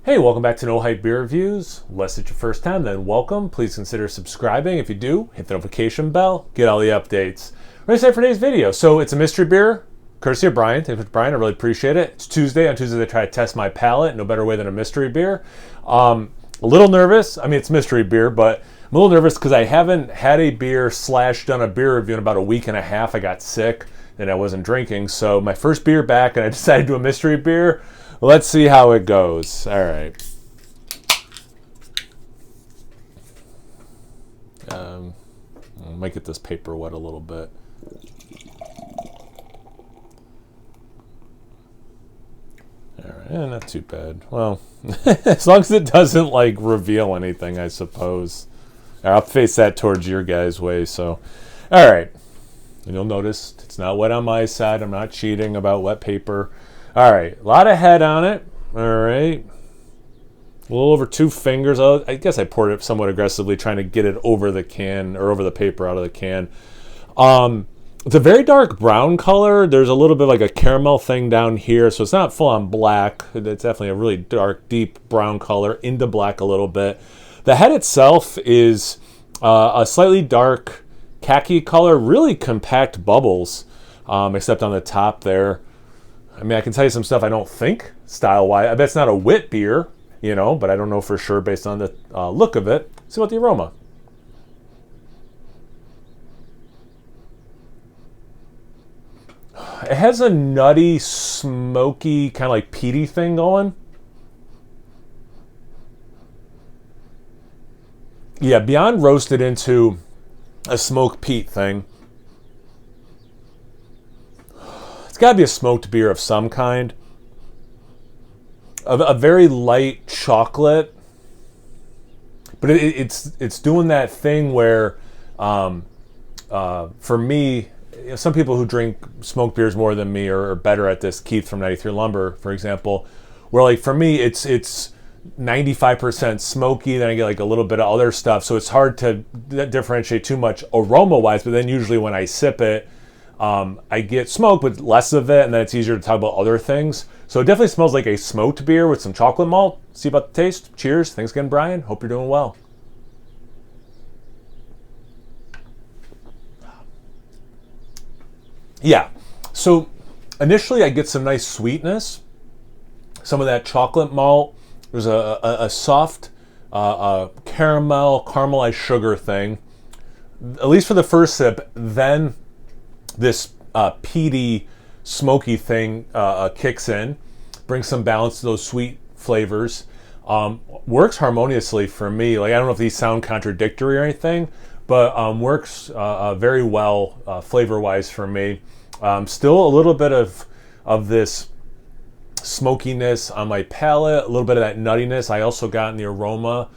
Hey, welcome back to No Hype Beer Reviews. Unless it's your first time, then welcome. Please consider subscribing. If you do, hit the notification bell, get all the updates. We're excited for today's video. So it's a mystery beer, courtesy of Brian. Thank you, Brian. I really appreciate it. It's Tuesday. On Tuesday, they try to test my palate. No better way than a mystery beer. A little nervous. I mean, it's mystery beer, but I'm a little nervous because I haven't had a beer / done a beer review in about a week and a half. I got sick and I wasn't drinking. So my first beer back, and I decided to do a mystery beer. Let's see how it goes. All right. I might get this paper wet a little bit. All right, not too bad. Well, as long as it doesn't like reveal anything, I suppose. I'll face that towards your guys' way. So, all right. And you'll notice it's not wet on my side. I'm not cheating about wet paper. All right, a lot of head on it. All right, a little over 2 fingers. I guess I poured it somewhat aggressively, trying to get it over the can or over the paper out of the can. It's a very dark brown color. There's a little bit like a caramel thing down here, so it's not full on black. It's definitely a really dark, deep brown color into black a little bit. The head itself is a slightly dark khaki color, really compact bubbles, except on the top there. I mean, I can tell you some stuff I don't think style-wise. I bet it's not a wit beer, you know, but I don't know for sure based on the look of it. See about the aroma. It has a nutty, smoky, kind of like peaty thing going. Yeah, beyond roasted into a smoke peat thing. It's got to be a smoked beer of some kind. A very light chocolate, but it's doing that thing where, for me, some people who drink smoked beers more than me are better at this. Keith from 93 Lumber, for example, where like for me it's 95% smoky, then I get like a little bit of other stuff, so it's hard to differentiate too much aroma wise. But then usually when I sip it, I get smoke but less of it, and then it's easier to talk about other things. So it definitely smells like a smoked beer with some chocolate malt. See about the taste. Cheers. Thanks again, Brian. Hope you're doing well. Yeah. So initially I get some nice sweetness, some of that chocolate malt. There's a soft caramelized sugar thing, at least for the first sip. Then this peaty, smoky thing kicks in, brings some balance to those sweet flavors. Works harmoniously for me. Like, I don't know if these sound contradictory or anything, but works very well flavor-wise for me. Still a little bit of this smokiness on my palate, a little bit of that nuttiness I also got in the aroma.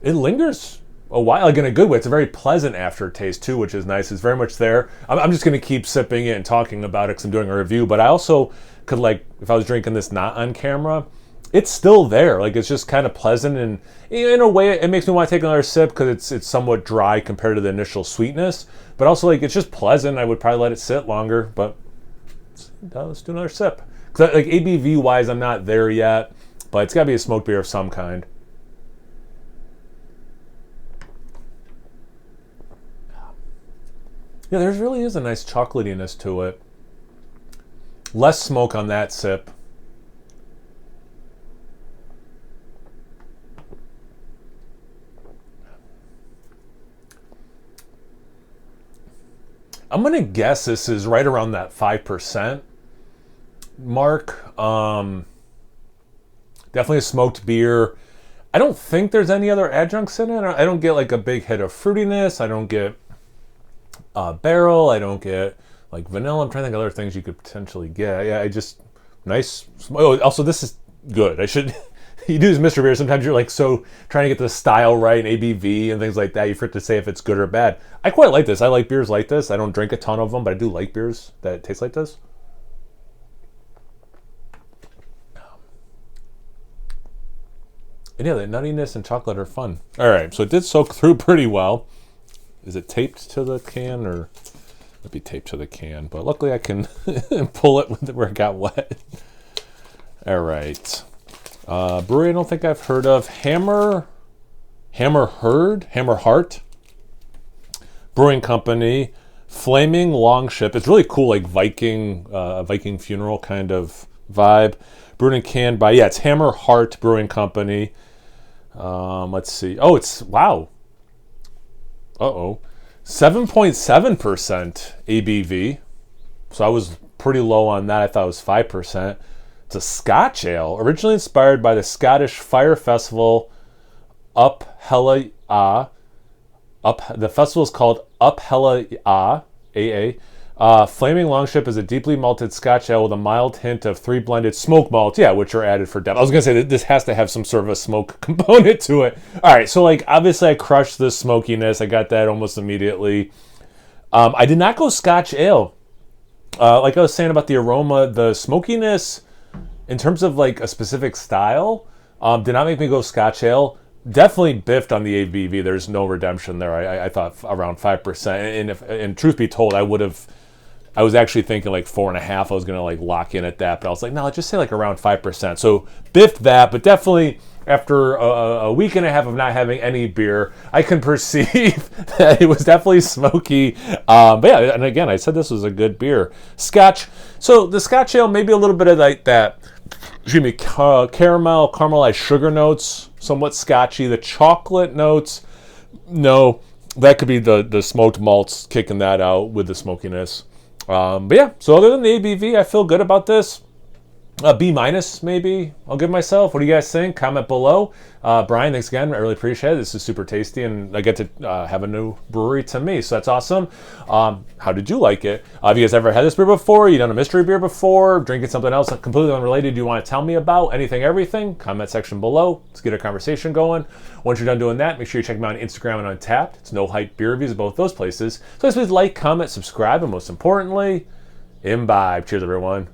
It lingers a while, like in a good way. It's a very pleasant aftertaste too, which is nice. It's very much there. I'm just going to keep sipping it and talking about it because I'm doing a review, but I also could, like, if I was drinking this not on camera, it's still there. Like, it's just kind of pleasant, and in a way it makes me want to take another sip because it's somewhat dry compared to the initial sweetness, but also like it's just pleasant. I would probably let it sit longer, but let's do another sip. Because like ABV wise, I'm not there yet, but it's got to be a smoked beer of some kind. Yeah, there really is a nice chocolatiness to it. Less smoke on that sip. I'm going to guess this is right around that 5% mark. Definitely a smoked beer. I don't think there's any other adjuncts in it. I don't get like a big hit of fruitiness. I don't get barrel. I don't get like vanilla. I'm trying to think of other things you could potentially get. Yeah, I just nice. Oh, also this is good. I should. You do this mystery beer. Sometimes you're like so trying to get the style right and ABV and things like that. You forget to say if it's good or bad. I quite like this. I like beers like this. I don't drink a ton of them, but I do like beers that taste like this. And yeah, the nuttiness and chocolate are fun. All right, so it did soak through pretty well. Is it taped to the can, or it'd be taped to the can? But luckily I can pull it where it got wet. All right. Brewery I don't think I've heard of. Hammerheart Brewing Company. Flaming Longship. It's really cool, like Viking funeral kind of vibe. Brewed and canned by, it's Hammerheart Brewing Company. Let's see. Oh, it's, wow. 7.7% ABV. So I was pretty low on that. I thought it was 5%. It's a Scotch ale, originally inspired by the Scottish Fire Festival Up Hella the festival is called Up Hella AA. Flaming Longship is a deeply malted Scotch ale with a mild hint of 3 blended smoke malts, which are added for depth. I was going to say that this has to have some sort of a smoke component to it. All right, so like obviously I crushed the smokiness. I got that almost immediately. I did not go Scotch ale. Like I was saying about the aroma, the smokiness in terms of like a specific style did not make me go Scotch ale. Definitely biffed on the ABV. There's no redemption there. I thought around 5%. And truth be told, I was actually thinking like 4.5. I was going to like lock in at that, but I was like, no, let's just say like around 5%. So biffed that, but definitely after a week and a half of not having any beer, I can perceive that it was definitely smoky. But yeah, and again, I said this was a good beer. Scotch. So the Scotch ale, maybe a little bit of like that, caramelized sugar notes, somewhat scotchy. The chocolate notes, no, that could be the smoked malts kicking that out with the smokiness. But yeah, so other than the ABV, I feel good about this. B- maybe I'll give myself. What do you guys think? Comment below. Brian, thanks again. I really appreciate it. This is super tasty, and I get to have a new brewery to me, so that's awesome. How did you like it? Have you guys ever had this beer before? You done a mystery beer before? Drinking something else completely unrelated you want to tell me about? Anything, everything? Comment section below. Let's get a conversation going. Once you're done doing that, make sure you check me out on Instagram and Untapped. It's No Hype Beer Reviews at both those places. So please like, comment, subscribe, and most importantly, imbibe. Cheers, everyone.